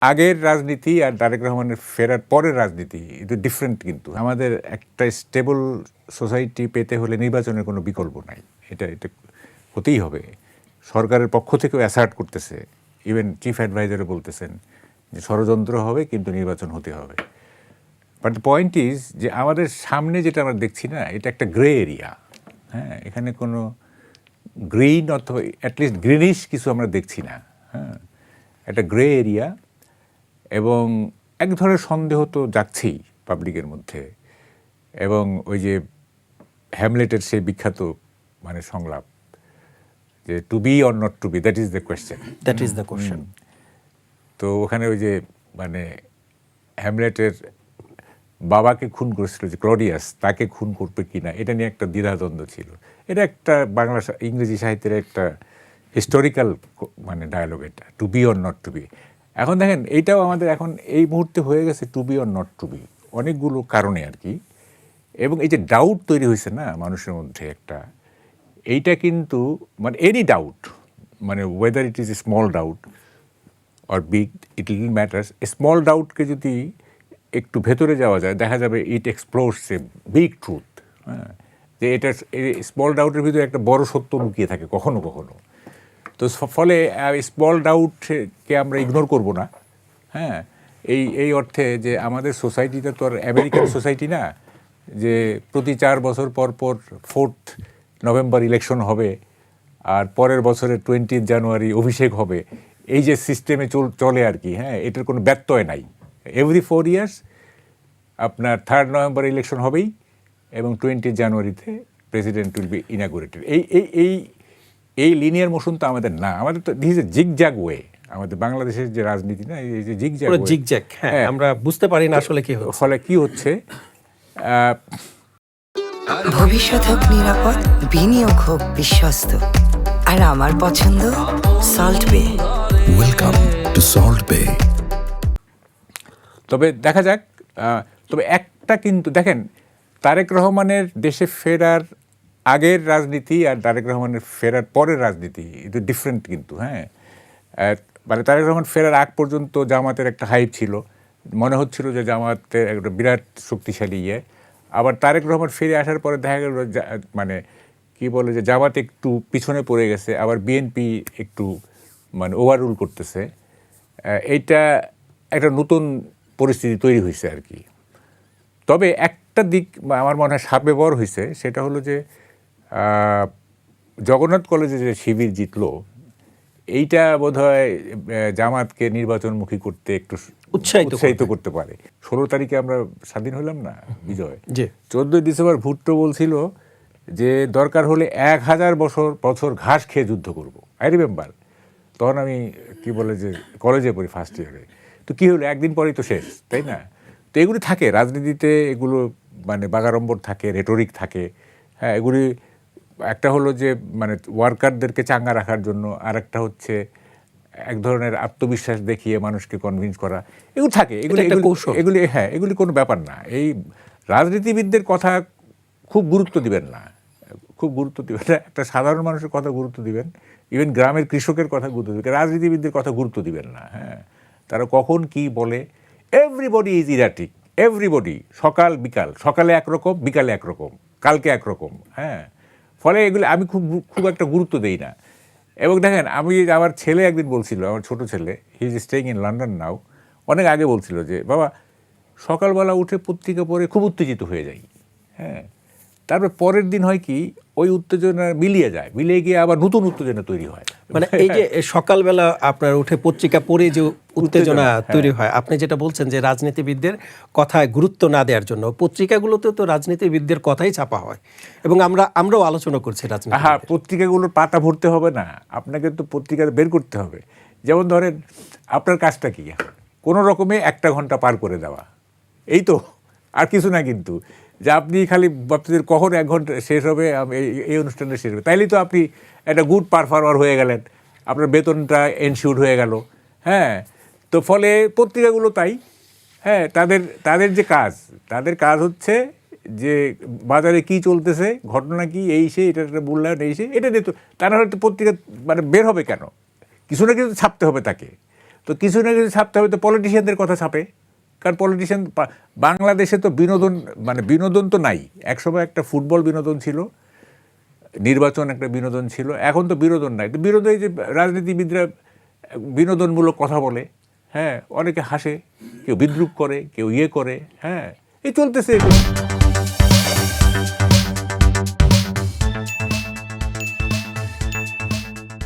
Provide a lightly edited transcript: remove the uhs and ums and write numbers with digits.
আগের রাজনীতি আর তারেক রহমানের ফেরার পরের রাজনীতি এটা ডিফারেন্ট। কিন্তু আমাদের একটা স্টেবল সোসাইটি পেতে হলে নির্বাচনের কোনো বিকল্প নাই, এটা এটা হতেই হবে। সরকারের পক্ষ থেকেও অ্যাসার্ট করতেছে, ইভেন চিফ অ্যাডভাইজারও বলতেছেন যে ষড়যন্ত্র হবে কিন্তু নির্বাচন হতে হবে। বাট দ্য পয়েন্ট ইজ যে আমাদের সামনে যেটা আমরা দেখছি না, এটা একটা গ্রে এরিয়া। হ্যাঁ, এখানে কোনো গ্রিন অথবা অ্যাটলিস্ট গ্রিনিশ কিছু আমরা দেখছি না। হ্যাঁ, একটা গ্রে এরিয়া এবং এক ধরনের সন্দেহ তো যাচ্ছেই পাবলিকের মধ্যে। এবং ওই যে হ্যামলেটের সেই বিখ্যাত মানে সংলাপ যে to be or not to be, that is the question. তো ওখানে ওই যে মানে হ্যামলেটের বাবাকে খুন করেছিল যে ক্লডিয়াস, তাকে খুন করবে কিনা এটা নিয়ে একটা দ্বিধাদ্বন্দ্ব ছিল। এটা একটা বাংলা ইংরেজি সাহিত্যের একটা হিস্টোরিক্যাল মানে ডায়ালগ, এটা to be or not to be. এখন দেখেন এইটাও আমাদের এখন এই মুহূর্তে হয়ে গেছে to be or not to be, অনেকগুলো কারণে আর কি। এবং এই যে ডাউট তৈরি হয়েছে না মানুষের মধ্যে একটা, এইটা কিন্তু মানে এনি ডাউট, মানে whether it is a small doubt or big, it little matters. Small ডাউটকে যদি একটু ভেতরে যাওয়া যায়, দেখা যাবে it explores a big truth. হ্যাঁ, যে এটা স্মল ডাউটের ভিতরে একটা বড় সত্য লুকিয়ে থাকে কখনো কখনো। তো ফলে স্মল ডাউটকে আমরা ইগনোর করব না। হ্যাঁ, এই অর্থে যে আমাদের সোসাইটিটা তো আর আমেরিকান সোসাইটি না, যে প্রতি 4 বছর পর পর 4th নভেম্বর ইলেকশন হবে আর পরের বছরের 20th জানুয়ারি অভিষেক হবে, এই যে সিস্টেমে চলে আর কি। হ্যাঁ, এটার কোনো ব্যত্যয় নাই। এভরি 4 ইয়ার্স আপনার 3rd নভেম্বর ইলেকশন হবেই এবং 20th জানুয়ারিতে প্রেসিডেন্ট উইল বি ইনাগুরেটেড। এই লিনিয়ার মোশন তো আমাদের না, আমাদের তো this is a zigzag way. আমাদের বাংলাদেশের যে রাজনীতি না, এই যে জিগজ্যাগ, হ্যাঁ, আমরা বুঝতে পারি না আসলে কি হচ্ছে। ফলে কি হচ্ছে, ভবিষ্যৎ হোক নিরাপদ, বিনিয়োগ হোক বিশ্বস্ত, আর আমার পছন্দ সল্ট বে। ওয়েলকাম টু সল্ট বে। তবে দেখা যাক। তবে একটা কিন্তু দেখেন, তারেক রহমানের দেশে ফেরার আগের রাজনীতি আর তারেক রহমানের ফেরার পরের রাজনীতি এটা ডিফারেন্ট কিন্তু। হ্যাঁ, মানে তারেক রহমান ফেরার আগ পর্যন্ত জামাতের একটা হাইপ ছিল, মনে হচ্ছিল যে জামাতের একটা বিরাট শক্তিশালী ইয়ে। আবার তারেক রহমান ফিরে আসার পরে দেখা গেল মানে কি বলে যে জামাত একটু পিছনে পড়ে গেছে, আবার বিএনপি একটু মানে ওভাররুল করতেছে। এইটা একটা নতুন পরিস্থিতি তৈরি হয়েছে আর কি। তবে একটা দিক আমার মনে হয় সাপে বড় হয়েছে, সেটা হলো যে জগন্নাথ কলেজে যে শিবির জিতলো, এইটা বোধহয় জামাতকে নির্বাচনমুখী করতে একটু উৎসাহিত করতে পারে। 16 তারিখে আমরা স্বাধীন হলাম না, বিজয়। 14 ডিসেম্বর ভুট্টো বলছিল যে দরকার হলে 1000 বছর ঘাস খেয়ে যুদ্ধ করব। আই রিমেম্বার, তখন আমি কি বলে যে কলেজে পড়ি, ফার্স্ট ইয়ারে। তো কী হলো, একদিন পরেই তো শেষ, তাই না? তো এগুলি থাকে রাজনীতিতে, এগুলো মানে বাগাড়ম্বর থাকে, রেটরিক থাকে। হ্যাঁ, এগুলি একটা হলো যে মানে ওয়ার্কারদেরকে চাঙ্গা রাখার জন্য, আর একটা হচ্ছে এক ধরনের আত্মবিশ্বাস দেখিয়ে মানুষকে কনভিন্স করা, এগুলো থাকে। এগুলি কোনো ব্যাপার না। এই রাজনীতিবিদদের কথা খুব গুরুত্ব দিবেন না, একটা সাধারণ মানুষের কথা গুরুত্ব দিবেন, ইভেন গ্রামের কৃষকের কথা গুরুত্ব দিবেন, রাজনীতিবিদদের কথা গুরুত্ব দিবেন না। হ্যাঁ, তারা কখন কি বলে, এভরিবডি ইজ ইরাটিক, এভরিবডি। সকাল বিকাল, সকালে একরকম, বিকালে একরকম, কালকে একরকম। হ্যাঁ, ফলে এগুলি আমি খুব একটা গুরুত্ব দিই না। এবং দেখেন, আমার ছেলে একদিন বলছিল, আমার ছোট ছেলে, he is staying in London now, অনেক আগে বলছিল যে বাবা সকালবেলা উঠে পত্রিকা পড়ে খুব উত্তেজিত হয়ে যাই। হ্যাঁ, তারপর পরের দিন হয় কি, ওই উত্তেজনা মিলিয়ে গিয়ে আবার নতুন উত্তেজনা তৈরি হয়। মানে এই যে সকালবেলা আপনার উঠে পত্রিকা পড়ে যে উত্তেজনা তৈরি হয়, আপনি যেটা বলছেন যে রাজনীতিবিদদের কথায় গুরুত্ব না দেওয়ার জন্য পত্রিকাগুলোতে তো রাজনীতিবিদদের কথাই ছাপা হয়, এবং আমরাও আলোচনা করছি রাজনীতি। হ্যাঁ, পত্রিকাগুলোর পাতা ভরতে হবে না, আপনাকে তো পত্রিকা বের করতে হবে। যেমন ধরেন, আপনার কাজটা কি, কোনো রকমে 1 ঘন্টা পার করে দেওয়া, এই তো, আর কিছু না। কিন্তু যে আপনি খালি ভাবতেছেন কখন 1 ঘন্টা শেষ হবে, এই অনুষ্ঠানটা শেষ হবে, তাইলেই তো আপনি একটা গুড পারফর্মার হয়ে গেলেন, আপনার বেতনটা এনশিওর হয়ে গেল। হ্যাঁ, তো ফলে পত্রিকাগুলো তাই। হ্যাঁ, তাদের যে তাদের কাজ হচ্ছে যে বাজারে কি চলতেছে, ঘটনা কি, এই সে, এটা একটা মূল্যায়ন, এই সে, এটা নিয়ে তো তারা হয়তো পত্রিকা মানে বের হবে কেন, কিছু না কিছু ছাপতে হবে তাকে। তো তো কিছু না কিছু ছাপতে হবে, তো পলিটিশিয়ানদের কথা ছাপে, কারণ পলিটিশিয়ান বাংলাদেশে তো বিনোদন মানে বিনোদন তো নাই। একসময় একটা ফুটবল বিনোদন ছিল, নির্বাচন একটা বিনোদন ছিল, এখন তো বিনোদন নাই। তো বিনোদন, যে রাজনীতিবিদরা বিনোদনমূলক কথা বলে, হ্যাঁ, অনেকে হাসে, কেউ বিদ্রুপ করে, কেউ ইয়ে করে, হ্যাঁ, এই চলতেছে এগুলো।